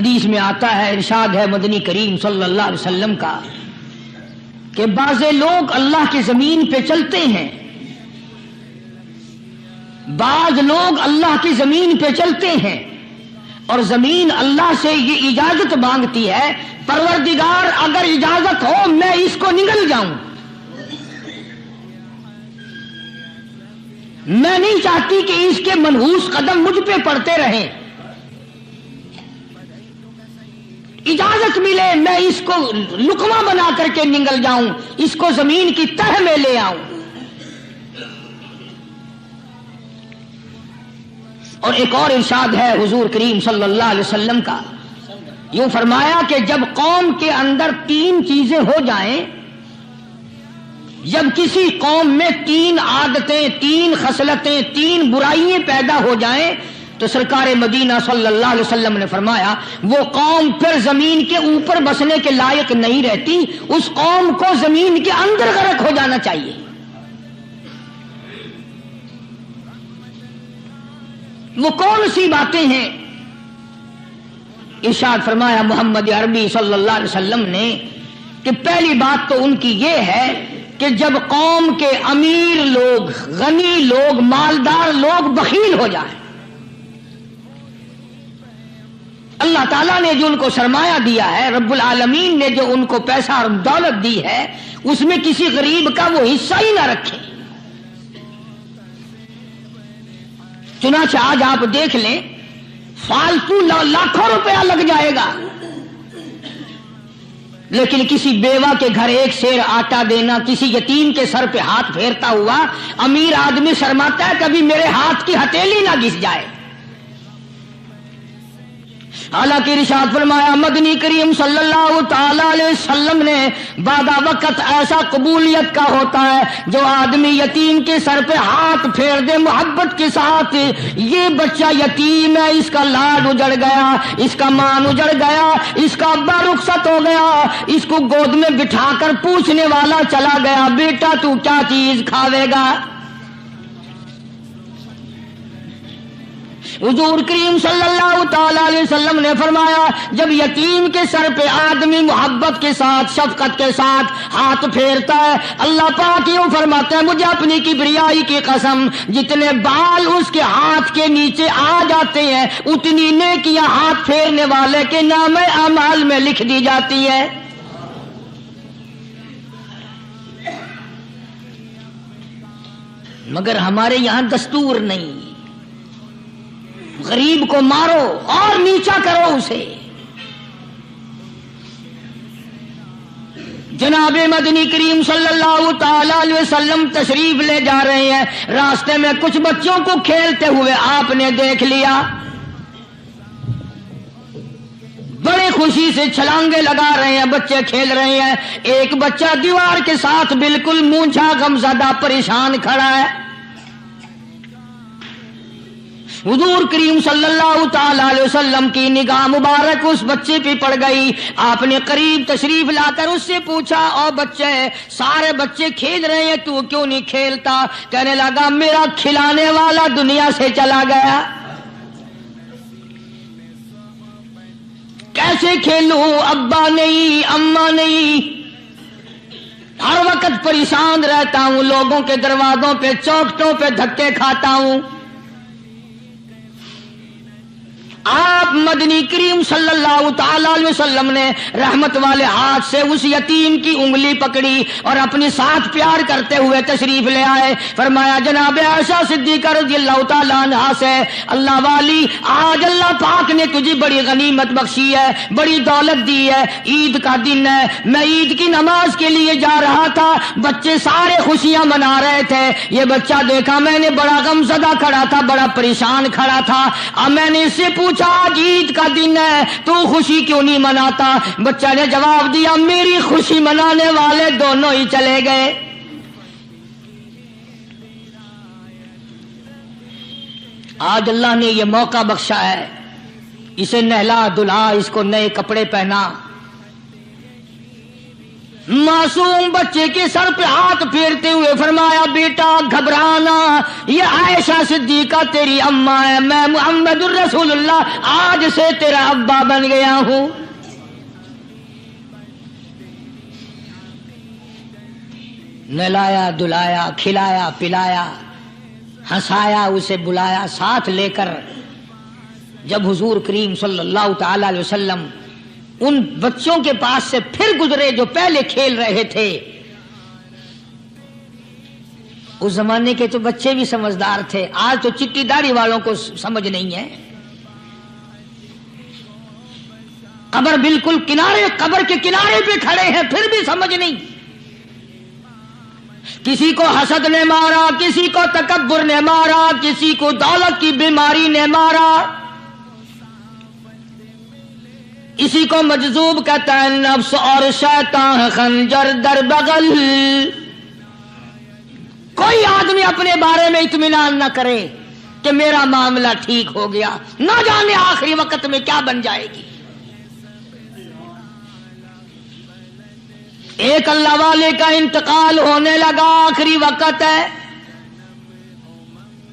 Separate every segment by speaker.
Speaker 1: حدیث میں آتا ہے، ارشاد ہے مدنی کریم صلی اللہ علیہ وسلم کا کہ بعض لوگ اللہ کی زمین پہ چلتے ہیں، بعض لوگ اللہ کی زمین پہ چلتے ہیں اور زمین اللہ سے یہ اجازت مانگتی ہے، پروردگار اگر اجازت ہو میں اس کو نگل جاؤں، میں نہیں چاہتی کہ اس کے منحوس قدم مجھ پہ پڑتے رہیں، اجازت ملے میں اس کو لقمہ بنا کر کے نگل جاؤں، اس کو زمین کی تہ میں لے آؤں۔ اور ایک اور ارشاد ہے حضور کریم صلی اللہ علیہ وسلم کا، یوں فرمایا کہ جب قوم کے اندر تین چیزیں ہو جائیں، جب کسی قوم میں تین عادتیں، تین خصلتیں، تین برائیاں پیدا ہو جائیں تو سرکار مدینہ صلی اللہ علیہ وسلم نے فرمایا وہ قوم پھر زمین کے اوپر بسنے کے لائق نہیں رہتی، اس قوم کو زمین کے اندر غرق ہو جانا چاہیے۔ وہ کون سی باتیں ہیں؟ ارشاد فرمایا محمد عربی صلی اللہ علیہ وسلم نے کہ پہلی بات تو ان کی یہ ہے کہ جب قوم کے امیر لوگ، غنی لوگ، مالدار لوگ بخیل ہو جائیں، اللہ تعالیٰ نے جو ان کو سرمایہ دیا ہے، رب العالمین نے جو ان کو پیسہ اور دولت دی ہے، اس میں کسی غریب کا وہ حصہ ہی نہ رکھیں۔ چنانچہ آج آپ دیکھ لیں فالتو لاکھوں روپیہ لگ جائے گا، لیکن کسی بیوہ کے گھر ایک سیر آٹا دینا، کسی یتیم کے سر پہ ہاتھ پھیرتا ہوا امیر آدمی شرماتا ہے کبھی میرے ہاتھ کی ہتھیلی نہ گھس جائے۔ حالانکہ ارشاد فرمایا مدنی کریم صلی اللہ تعالی علیہ وسلم نے بعد وقت ایسا قبولیت کا ہوتا ہے جو آدمی یتیم کے سر پہ ہاتھ پھیر دے محبت کے ساتھ، یہ بچہ یتیم ہے، اس کا لاڈ اجڑ گیا، اس کا مان اجڑ گیا، اس کا ابا رخصت ہو گیا، اس کو گود میں بٹھا کر پوچھنے والا چلا گیا بیٹا تو کیا چیز کھاوے گا؟ حضور کریم صلی اللہ تعالی علیہ وسلم نے فرمایا جب یتیم کے سر پہ آدمی محبت کے ساتھ، شفقت کے ساتھ ہاتھ پھیرتا ہے، اللہ پاک یوں فرماتا ہے مجھے اپنی کبریائی کی قسم جتنے بال اس کے ہاتھ کے نیچے آ جاتے ہیں اتنی نیکیاں ہاتھ پھیرنے والے کے نام اعمال میں لکھ دی جاتی ہے۔ مگر ہمارے یہاں دستور نہیں، غریب کو مارو اور نیچا کرو اسے۔ جناب مدنی کریم صلی اللہ تعالی علیہ وسلم تشریف لے جا رہے ہیں، راستے میں کچھ بچوں کو کھیلتے ہوئے آپ نے دیکھ لیا، بڑے خوشی سے چھلانگے لگا رہے ہیں، بچے کھیل رہے ہیں، ایک بچہ دیوار کے ساتھ بالکل مونجھا غمزدہ پریشان کھڑا ہے۔ حضور کریم صلی اللہ تعالی علیہ وسلم کی نگاہ مبارک اس بچے پہ پڑ گئی، آپ نے قریب تشریف لا کر اس سے پوچھا او بچے، سارے بچے کھیل رہے ہیں تو کیوں نہیں کھیلتا؟ کہنے لگا میرا کھلانے والا دنیا سے چلا گیا، کیسے کھیلوں؟ ابا نہیں، اماں نہیں، ہر وقت پریشان رہتا ہوں، لوگوں کے دروازوں پہ چوکھٹوں پہ دھکے کھاتا ہوں۔ آپ مدنی کریم صلی اللہ تعالی علیہ وسلم نے رحمت والے ہاتھ سے اس یتیم کی انگلی پکڑی اور اپنے ساتھ پیار کرتے ہوئے تشریف لے آئے، فرمایا جناب عائشہ صدیقہ رضی اللہ تعالی عنہا سے اللہ والی آج اللہ پاک نے تجھے بڑی غنیمت بخشی ہے، بڑی دولت دی ہے، عید کا دن ہے، میں عید کی نماز کے لیے جا رہا تھا، بچے سارے خوشیاں منا رہے تھے، یہ بچہ دیکھا میں نے بڑا غمزدہ کھڑا تھا، بڑا پریشان کھڑا تھا، اب میں نے اس سے پوچھا آج عید کا دن ہے تو خوشی کیوں نہیں مناتا؟ بچہ نے جواب دیا میری خوشی منانے والے دونوں ہی چلے گئے۔ آج اللہ نے یہ موقع بخشا ہے، اسے نہلا دھلا، اس کو نئے کپڑے پہنا، मासूम बच्चे के सर पे हाथ फेरते हुए फरमाया, बेटा घबराना, ये आयशा सिद्दीका तेरी अम्मा है, मैं मुहम्मदुर रसूलुल्लाह आज से तेरा अब्बा बन गया हूं। नहलाया धुलाया, खिलाया पिलाया, हंसाया, उसे बुलाया, साथ लेकर जब हुजूर करीम सल्लल्लाहु ताला अलैहि वसल्लम उन बच्चों के पास से फिर गुजरे जो पहले खेल रहे थे। उस जमाने के तो बच्चे भी समझदार थे, आज तो चिट्टी दाढ़ी वालों को समझ नहीं है। कब्र बिल्कुल किनारे, कब्र के किनारे पे खड़े हैं, फिर भी समझ नहीं। किसी को हसद ने मारा, किसी को तकब्बुर ने मारा, किसी को दौलत की बीमारी ने मारा, इसी को मजजूब कहता है। नफ्स और शैतान खंजर दर बगल। कोई आदमी अपने बारे में इत्मीनान न करे कि मेरा मामला ठीक हो गया, ना जाने आखिरी वक्त में क्या बन जाएगी। एक अल्लाह वाले का इंतकाल होने लगा, आखिरी वक्त है।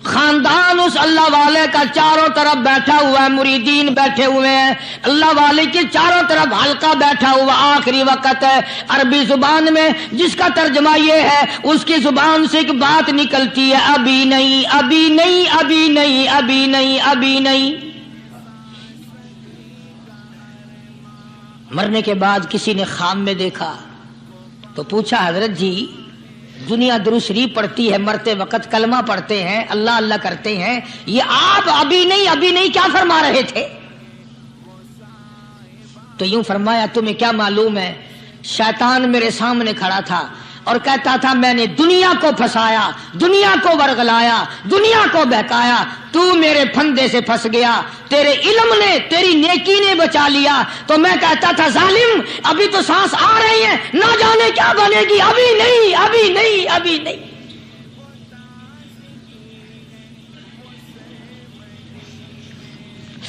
Speaker 1: खानदान उस अल्लाह वाले का चारों तरफ बैठा हुआ है, मुरीदीन बैठे हुए हैं, अल्लाह वाले के चारों तरफ हल्का बैठा हुआ, आखिरी वक्त है। अरबी जुबान में जिसका तर्जमा ये है, उसकी जुबान से एक बात निकलती है, अभी नहीं, अभी नहीं, अभी नहीं, अभी नहीं, अभी नहीं। मरने के बाद किसी ने ख्वाब में देखा तो पूछा, हजरत जी दुनिया दुरूद शरीफ पढ़ती है, मरते वक्त कलमा पढ़ते हैं, अल्लाह अल्लाह करते हैं, ये आप अभी नहीं क्या फरमा रहे थे? तो यूं फरमाया, तुम्हें क्या मालूम है, शैतान मेरे सामने खड़ा था और कहता था मैंने दुनिया को फंसाया, दुनिया को वरगलाया, दुनिया को बहकाया, तू मेरे फंदे से फंस गया, तेरे इल्म ने, तेरी नेकी ने बचा लिया। तो मैं कहता था जालिम अभी तो सांस आ रही है, ना जाने क्या बनेगी, अभी नहीं, अभी नहीं, अभी नहीं।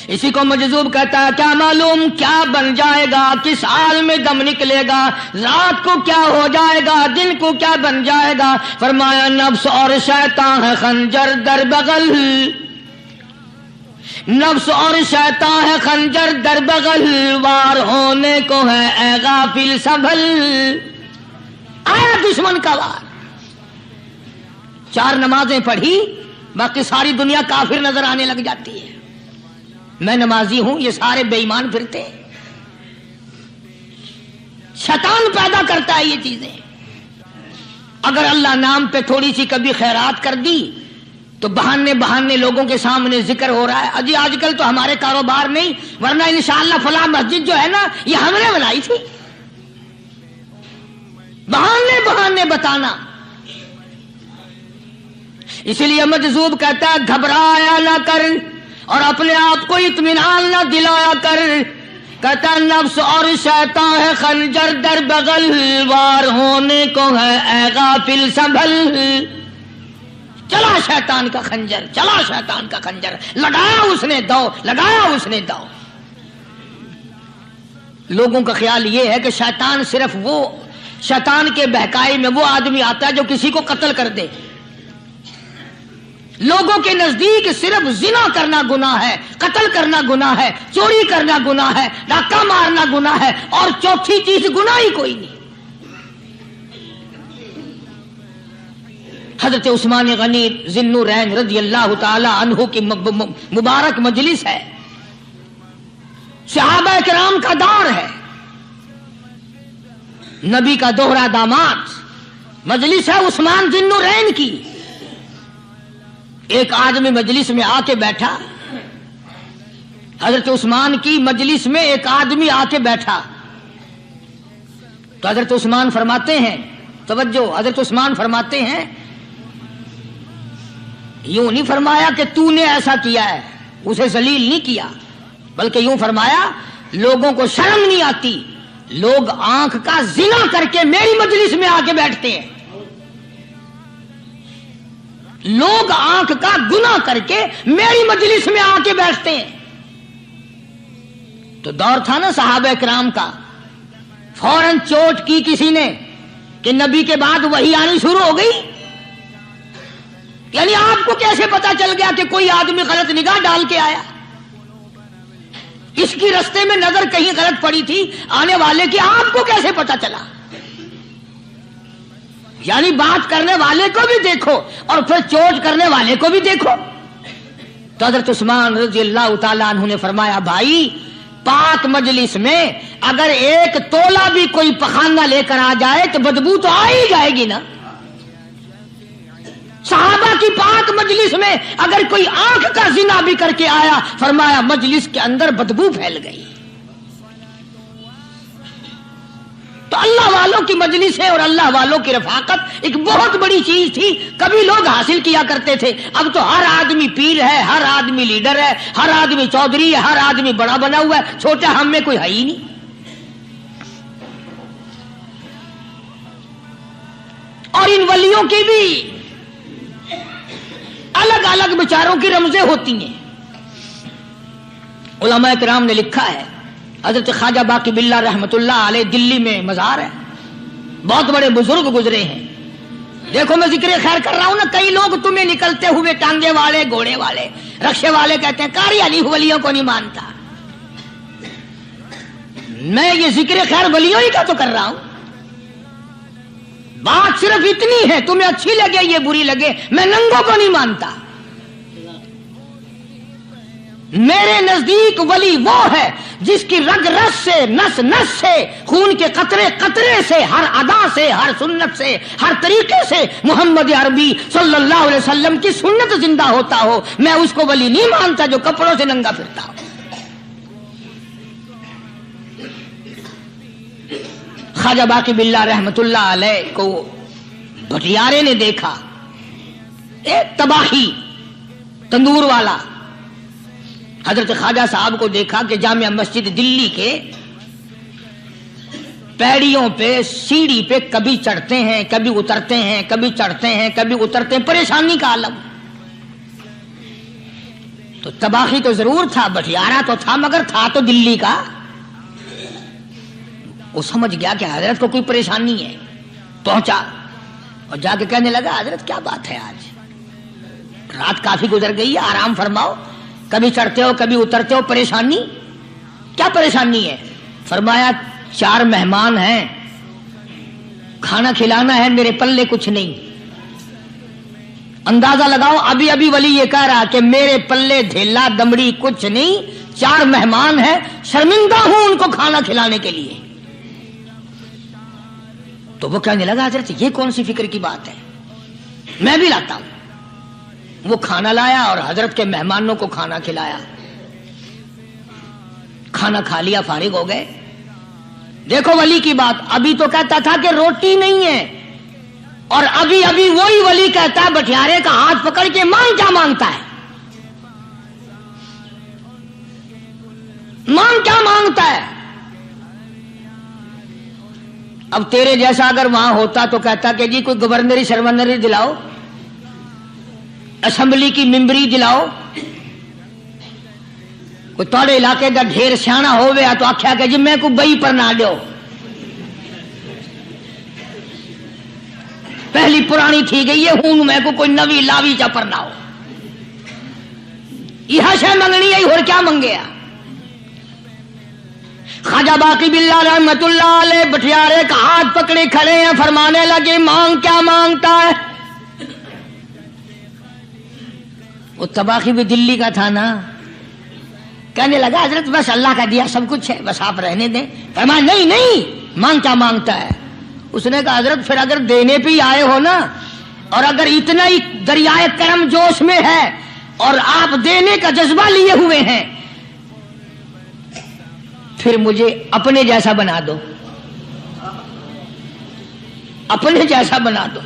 Speaker 1: इसी को मजजूब कहता है, क्या मालूम क्या बन जाएगा, किस हाल में दम निकलेगा, रात को क्या हो जाएगा, दिन को क्या बन जाएगा। फरमाया, नफ्स और शैतान है खंजर दर बगल, नफ्स और शैतान है खंजर दर बगल, वार होने को है ए गाफिल संभल। आया दुश्मन का वार। 4 नमाजें पढ़ी, बाकी सारी दुनिया काफिर नजर आने लग जाती है। मैं नमाजी हूं, ये सारे बेईमान फिरते हैं। शैतान पैदा करता है ये चीजें। अगर अल्लाह नाम पे थोड़ी सी कभी खैरात कर दी तो बहाने लोगों के सामने जिक्र हो रहा है, अजी आजकल तो हमारे कारोबार नहीं, वरना इंशाअल्लाह फला मस्जिद जो है ना ये हमने बनाई थी। बहाने बताना। इसलिए मजजूब कहता है, घबराया ना कर और अपने आप को इत्मीनान न दिलाया कर। कहता नफ्स और शैतान है खंजर दर बगल, वार होने को है ए गाफिल संभल। चला शैतान का खंजर, चला शैतान का खंजर, लगाया उसने दो, लगाया उसने दो। लोगों का ख्याल यह है कि शैतान सिर्फ वो, शैतान के बहकाई में वो आदमी आता है जो किसी को कत्ल कर दे। लोगों के नजदीक सिर्फ जिना करना गुनाह है, कत्ल करना गुनाह है, चोरी करना गुनाह है, डाका मारना गुनाह है, और चौथी चीज गुनाह ही कोई नहीं। हजरत उस्मान गनी ज़िन्नुरैन रज़ी अल्लाह ताला अन्हु की मुबारक मजलिस है, सहाबा किराम का दौर है, नबी का दोहरा दामाद, मजलिस है उस्मान ज़िन्नुरैन की। एक आदमी मजलिस में आके बैठा, हजरत उस्मान की मजलिस में एक आदमी आके बैठा तो हजरत उस्मान फरमाते हैं, तवज्जो, हजरत उस्मान फरमाते हैं, यूं नहीं फरमाया कि तूने ऐसा किया है, उसे जलील नहीं किया, बल्कि यूं फरमाया लोगों को शर्म नहीं आती, लोग आंख का जिना करके मेरी मजलिस में आके बैठते हैं, लोग आंख का गुनाह करके मेरी मजलिस में आके बैठते हैं। तो दौर था ना सहाबा किराम का। फौरन चोट की किसी ने कि नबी के बाद वही आनी शुरू हो गई। यानी आपको कैसे पता चल गया कि कोई आदमी गलत निगाह डाल के आया? इसकी रास्ते में नजर कहीं गलत पड़ी थी आने वाले की, आपको कैसे पता चला? यानी बात करने वाले को भी देखो और फिर चोट करने वाले को भी देखो। तो हज़रत उस्मान रज़ी अल्लाह तआला अन्हु ने फरमाया, भाई पाक मजलिस में अगर एक तोला भी कोई पखाना लेकर आ जाए तो बदबू तो आ ही जाएगी ना। सहाबा की पाक मजलिस में अगर कोई आंख का जिना भी करके आया, फरमाया मजलिस के अंदर बदबू फैल गई। तो अल्लाह वालों की मजलिस है और अल्लाह वालों की रफाकत एक बहुत बड़ी चीज थी, कभी लोग हासिल किया करते थे। अब तो हर आदमी पीर है, हर आदमी लीडर है, हर आदमी चौधरी है, हर आदमी बड़ा बना हुआ है, छोटा हम में कोई है ही नहीं। और इन वलियों की भी अलग अलग विचारों की रमजें होती हैं। उलमा किराम ने लिखा है, हजरत ख्वाजा बाकी बिल्ला रहमतुल्लाह अलैह दिल्ली में मजार है, बहुत बड़े बुजुर्ग गुजरे हैं। देखो मैं जिक्र खैर कर रहा हूं ना, कई लोग तुम्हें निकलते हुए टांगे वाले, घोड़े वाले, रक्षे वाले कहते हैं कारी अली वलियों को नहीं मानता। मैं ये जिक्र खैर वलियों ही का तो कर रहा हूं। बात सिर्फ इतनी है, तुम्हें अच्छी लगे ये बुरी लगे, मैं नंगों को नहीं मानता। मेरे नजदीक वली वो है जिसकी रग रस से, नस नस से, खून के कतरे कतरे से, हर अदा से, हर सुन्नत से, हर तरीके से मोहम्मद अरबी सल्लल्लाहु अलैहि वसल्लम की सुन्नत जिंदा होता हो। मैं उसको वली नहीं मानता जो कपड़ों से नंगा फिरता हो। ख्वाजा बाकी बिल्ला रहमतुल्लाह अलैह को भटियारे ने देखा, एक तबाही तंदूर वाला। हजरत ख्वाजा साहब को देखा कि जामिया मस्जिद दिल्ली के पैड़ियों पे, सीढ़ी पे कभी चढ़ते हैं, कभी उतरते हैं, कभी चढ़ते हैं, कभी उतरते हैं, परेशानी का आलम। तो तबाही तो जरूर था, भटियारा तो था, मगर था तो दिल्ली का। वो समझ गया कि हजरत को कोई परेशानी है। पहुंचा और जाके कहने लगा, हजरत क्या बात है, आज रात काफी गुजर गई है, आराम फरमाओ, कभी चढ़ते हो कभी उतरते हो, परेशानी क्या परेशानी है? फरमाया 4 मेहमान हैं, खाना खिलाना है, मेरे पल्ले कुछ नहीं। अंदाजा लगाओ, अभी अभी वली ये कह रहा कि मेरे पल्ले ढेला दमड़ी कुछ नहीं, 4 मेहमान हैं, शर्मिंदा हूं उनको खाना खिलाने के लिए। तो वो कहने लगा, हजरत ये कौन सी फिक्र की बात है, मैं भी लाता हूं। वो खाना लाया और हजरत के मेहमानों को खाना खिलाया। खाना खा लिया, फारिग हो गए। देखो वली की बात, अभी तो कहता था कि रोटी नहीं है, और अभी अभी वही वली कहता है भटियारे का हाथ पकड़ के, मांग क्या मांगता है, मांग क्या मांगता है। अब तेरे जैसा अगर वहां होता तो कहता कि जी कोई गवर्नरी शर्मनरी दिलाओ, असेंबली की मेंबरी दिलाओ। कोई तोड़े इलाके का ढेर सियाना हो गया तो आख्या कि जी मैं को बई पर ना दो, पहली पुरानी थी गई है, हूं मैं को कोई नवी लावी चा पर ना हो। यह शय मंगनी है, और क्या मंगेया। ख्वाजा बाकी बिल्ला रहमतुल्लाह अलैह भटियारे का हाथ पकड़े खड़े हैं, फरमाने लगे, मांग क्या मांगता है। वो तबाही भी दिल्ली का था ना, कहने लगा, हजरत बस अल्लाह का दिया सब कुछ है, बस आप रहने दें। फरमाया नहीं नहीं, मांग क्या मांगता है। उसने कहा, हजरत फिर अगर देने पे ही आए हो ना, और अगर इतना ही दरियाए करम जोश में है और आप देने का जज्बा लिए हुए हैं, फिर मुझे अपने जैसा बना दो, अपने जैसा बना दो।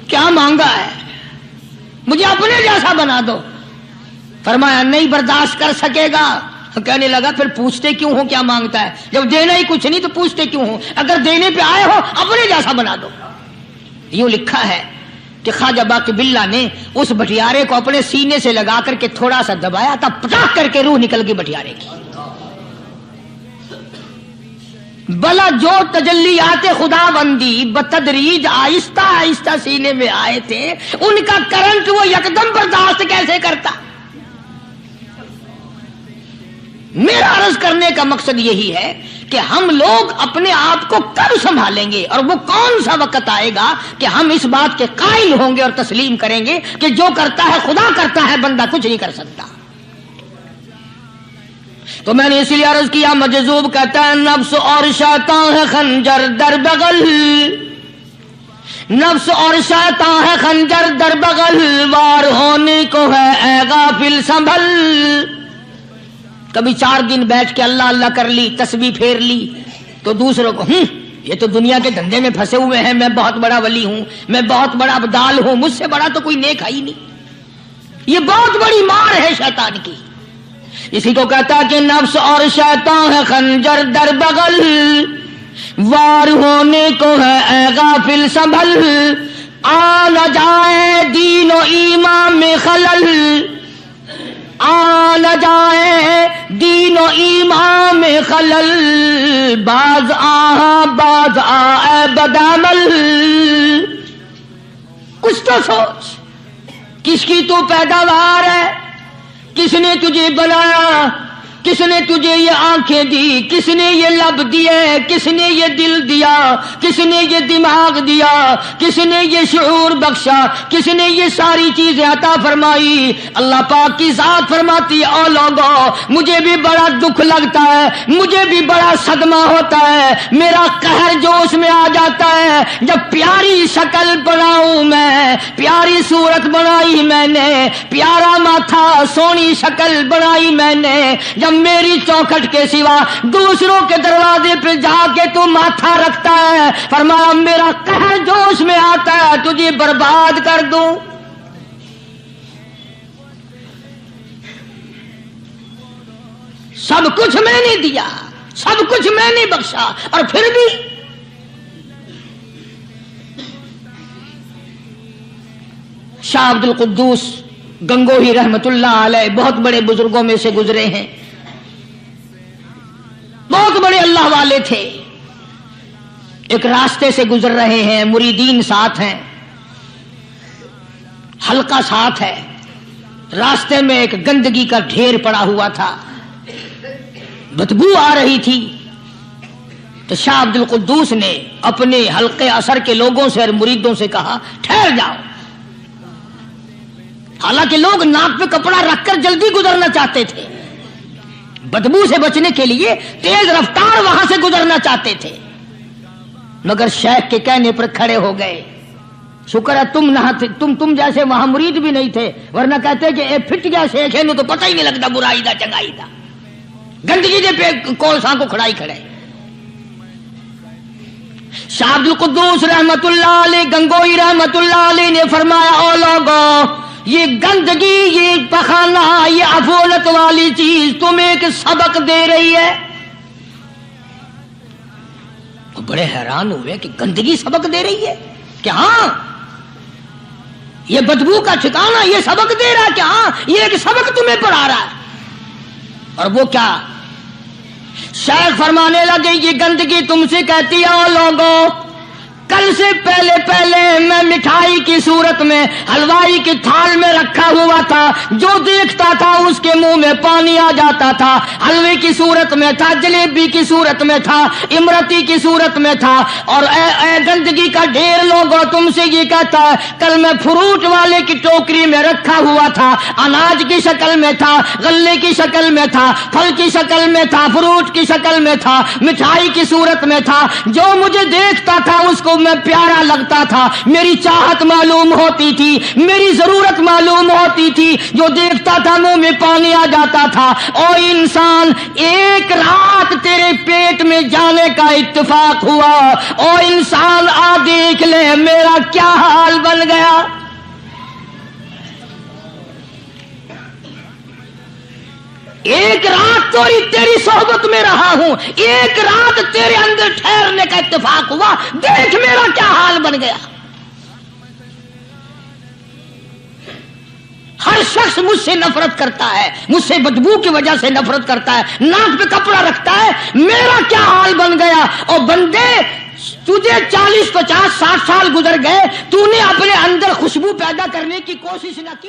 Speaker 1: क्या मांगा है, मुझे अपने जैसा बना दो। फरमाया नहीं बर्दाश्त कर सकेगा। कहने लगा, फिर पूछते क्यों हो क्या मांगता है, जब देना ही कुछ नहीं तो पूछते क्यों हो, अगर देने पे आए हो अपने जैसा बना दो। यूं लिखा है कि ख्वाजा बाकी बिल्ला ने उस भटियारे को अपने सीने से लगा करके थोड़ा सा दबाया, तब पटाख करके रूह निकल गई भटियारे की। بلا جو تجلیات خدا بندی بتدریج آہستہ آہستہ سینے میں آئے تھے، ان کا کرنٹ وہ یکدم برداشت کیسے کرتا؟ میرا عرض کرنے کا مقصد یہی ہے کہ ہم لوگ اپنے آپ کو کب سنبھالیں گے، اور وہ کون سا وقت آئے گا کہ ہم اس بات کے قائل ہوں گے اور تسلیم کریں گے کہ جو کرتا ہے خدا کرتا ہے، بندہ کچھ نہیں کر سکتا۔ تو میں نے اس لیے عرض کیا، مجذوب کہتا ہے نفس اور شیطان ہے خنجر در بغل، نفس اور شیطان ہے خنجر در بغل، وار ہونے کو ہے اے غافل سنبھل۔ کبھی 4 دن بیٹھ کے اللہ اللہ کر لی، تسبیح پھیر لی، تو دوسروں کو یہ تو دنیا کے دھندے میں پھنسے ہوئے ہیں، میں بہت بڑا ولی ہوں، میں بہت بڑا ابدال ہوں، مجھ سے بڑا تو کوئی نیک ہے ہی نہیں۔ یہ بہت بڑی مار ہے شیطان کی۔ اسی کو کہتا کہ نفس اور شیطان ہے خنجر در بغل، وار ہونے کو ہے اے غافل سنبھل، آ نہ جائے دین و ایمان میں خلل، آ نہ جائے دین و ایمان میں خلل، باز باز اے بدعمل۔ کچھ تو سوچ، کس کی تو پیداوار ہے، کس نے تجھے بنایا، کس نے تجھے یہ آنکھیں دی، کس نے یہ لب دیے، کس نے یہ دل دیا، کس نے یہ دماغ دیا، کس نے یہ شعور بخشا، کس نے یہ ساری چیزیں عطا فرمائی؟ اللہ پاک کی ذات فرماتی ہے، او لوگو مجھے بھی بڑا دکھ لگتا ہے، مجھے بھی بڑا صدمہ ہوتا ہے، میرا قہر جوش میں آ جاتا ہے جب پیاری شکل بناؤں میں، پیاری صورت بنائی میں نے، پیارا ماتھا سونی شکل بنائی میں نے، جب میری چوکھٹ کے سوا دوسروں کے دروازے پہ جا کے تو ماتھا رکھتا ہے، فرمایا میرا قہر جوش میں آتا ہے تجھے برباد کر دوں۔ سب کچھ میں نے دیا، سب کچھ میں نے بخشا، اور پھر بھی شاہ عبد القدوس گنگوہی رحمت اللہ علیہ بہت بڑے بزرگوں میں سے گزرے ہیں، بہت بڑے اللہ والے تھے۔ ایک راستے سے گزر رہے ہیں، مریدین ساتھ ہیں، حلقہ ساتھ ہے، راستے میں ایک گندگی کا ڈھیر پڑا ہوا تھا، بدبو آ رہی تھی، تو شاہ عبد القدوس نے اپنے حلقے اثر کے لوگوں سے اور مریدوں سے کہا ٹھہر جاؤ۔ حالانکہ لوگ ناک پہ کپڑا رکھ کر جلدی گزرنا چاہتے تھے، بدبو سے بچنے کے لیے تیز رفتار وہاں سے گزرنا چاہتے تھے، مگر شیخ کے کہنے پر کھڑے ہو گئے۔ شکر ہے تم نہ تم جیسے وہاں مرید بھی نہیں تھے، ورنہ کہتے کہ اے پھٹ گیا شیخ ہے، تو پتہ ہی نہیں لگتا برائی دا چنگائی دا، گندگی دے پہ کولساں کو کھڑائی کھڑے۔ شاہ عبد القدوس رحمت اللہ علیہ گنگوئی رحمت اللہ علیہ نے فرمایا، او لوگو یہ گندگی، یہ پخانہ، یہ عفولت والی چیز تمہیں ایک سبق دے رہی ہے۔ وہ بڑے حیران ہوئے کہ گندگی سبق دے رہی ہے، کہ ہاں یہ بدبو کا ٹھکانہ یہ سبق دے رہا ہے، کہ ہاں یہ ایک سبق تمہیں پڑھا رہا ہے۔ اور وہ کیا؟ شیخ فرمانے لگے یہ گندگی تم سے کہتی ہے، او لوگو کل سے پہلے میں مٹھائی کی صورت میں حلوائی کی تھال میں رکھا ہوا تھا، جو دیکھتا تھا اس کے منہ میں پانی آ جاتا تھا، حلوے کی صورت میں تھا، جلیبی کی صورت میں تھا، امرتی کی صورت میں تھا، اور اے گندگی کا ڈھیر لوگوں تم سے یہ کہتا ہے کل میں فروٹ والے کی ٹوکری میں رکھا ہوا تھا، اناج کی شکل میں تھا، غلے کی شکل میں تھا، پھل کی شکل میں تھا، فروٹ کی شکل میں تھا، مٹھائی کی صورت میں تھا، جو مجھے دیکھتا تھا اس کو میں پیارا لگتا تھا، میری چاہت معلوم ہوتی تھی، میری ضرورت معلوم ہوتی تھی، جو دیکھتا تھا منہ میں پانی آ جاتا تھا۔ او انسان ایک رات تیرے پیٹ میں جانے کا اتفاق ہوا، او انسان آ دیکھ لے میرا کیا حال بن گیا۔ ایک رات تو تیری صحبت میں رہا ہوں، ایک رات تیرے اندر ٹھہرنے کا اتفاق ہوا، دیکھ میرا کیا حال بن گیا۔ ہر شخص مجھ سے نفرت کرتا ہے، مجھ سے بدبو کی وجہ سے نفرت کرتا ہے، ناک پہ کپڑا رکھتا ہے، میرا کیا حال بن گیا؟ اور بندے تجھے 40 50 60 سال گزر گئے، تو نے اپنے اندر خوشبو پیدا کرنے کی کوشش نہ کی،